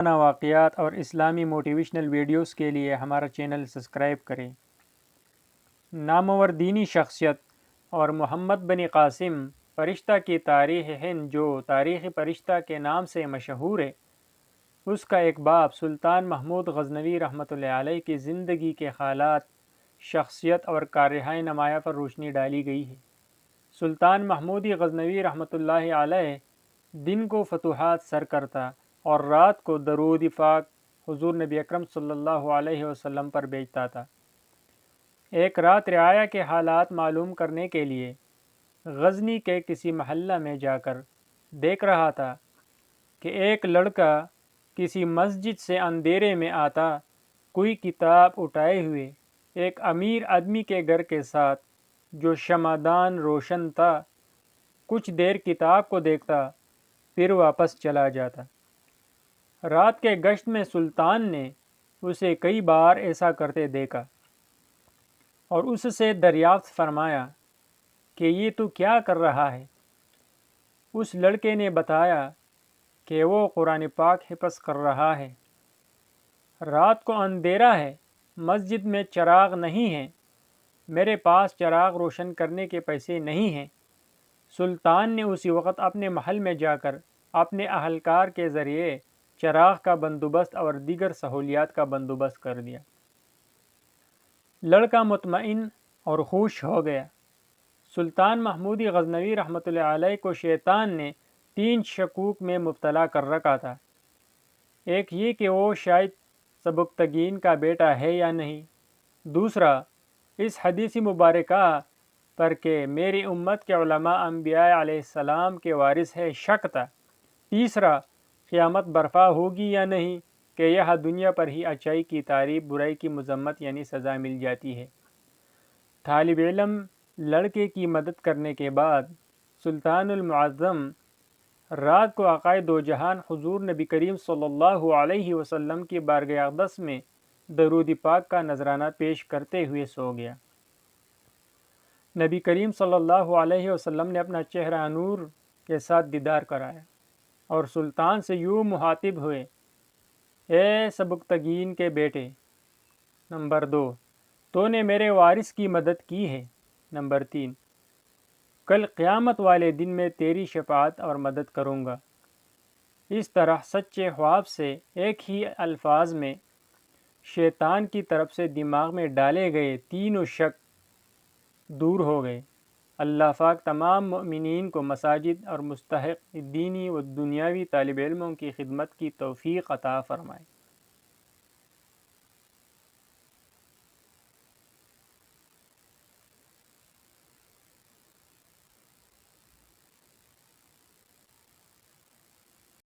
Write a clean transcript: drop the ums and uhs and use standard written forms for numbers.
واقعات اور اسلامی موٹیویشنل ویڈیوز کے لیے ہمارا چینل سبسکرائب کریں۔ نامور دینی شخصیت اور محمد بن قاسم فرشتہ کی تاریخ ہند جو تاریخ فرشتہ کے نام سے مشہور ہے، اس کا ایک باب سلطان محمود غزنوی رحمۃ اللہ علیہ کی زندگی کے حالات، شخصیت اور کاررہائی نمایاں پر روشنی ڈالی گئی ہے۔ سلطان محمود غزنوی رحمۃ اللہ علیہ دن کو فتوحات سر کرتا اور رات کو درود پاک حضور نبی اکرم صلی اللہ علیہ وسلم پر بھیجتا تھا۔ ایک رات رعایا کے حالات معلوم کرنے کے لیے غزنی کے کسی محلہ میں جا کر دیکھ رہا تھا کہ ایک لڑکا کسی مسجد سے اندھیرے میں آتا، کوئی کتاب اٹھائے ہوئے ایک امیر آدمی کے گھر کے ساتھ جو شمعدان روشن تھا، کچھ دیر کتاب کو دیکھتا پھر واپس چلا جاتا۔ رات کے گشت میں سلطان نے اسے کئی بار ایسا کرتے دیکھا اور اس سے دریافت فرمایا کہ یہ تو کیا کر رہا ہے؟ اس لڑکے نے بتایا کہ وہ قرآن پاک حفظ کر رہا ہے۔ رات کو اندھیرا ہے، مسجد میں چراغ نہیں ہے، میرے پاس چراغ روشن کرنے کے پیسے نہیں ہیں۔ سلطان نے اسی وقت اپنے محل میں جا کر اپنے اہلکار کے ذریعے چراغ کا بندوبست اور دیگر سہولیات کا بندوبست کر دیا۔ لڑکا مطمئن اور خوش ہو گیا۔ سلطان محمود غزنوی رحمۃ اللہ علیہ کو شیطان نے 3 شکوک میں مبتلا کر رکھا تھا۔ ایک یہ کہ وہ شاید سبکتگین کا بیٹا ہے یا نہیں، دوسرا اس حدیث مبارکہ پر کہ میری امت کے علماء انبیاء علیہ السلام کے وارث ہے شک تھا، تیسرا قیامت برپا ہوگی یا نہیں کہ یہ دنیا پر ہی اچائی کی تعریف، برائی کی مذمت یعنی سزا مل جاتی ہے۔ طالب علم لڑکے کی مدد کرنے کے بعد سلطان المعظم رات کو آقائے دو جہان حضور نبی کریم صلی اللہ علیہ وسلم کی بارگاہ اقدس میں درود پاک کا نذرانہ پیش کرتے ہوئے سو گیا۔ نبی کریم صلی اللہ علیہ وسلم نے اپنا چہرہ نور کے ساتھ دیدار کرایا اور سلطان سے یوں مخاطب ہوئے: اے سبکتگین کے بیٹے، نمبر 2، تو نے میرے وارث کی مدد کی ہے، نمبر 3، کل قیامت والے دن میں تیری شفاعت اور مدد کروں گا۔ اس طرح سچے خواب سے ایک ہی الفاظ میں شیطان کی طرف سے دماغ میں ڈالے گئے تینوں شک دور ہو گئے۔ اللہ پاک تمام مؤمنین کو مساجد اور مستحق دینی و دنیاوی طالب علموں کی خدمت کی توفیق عطا فرمائے۔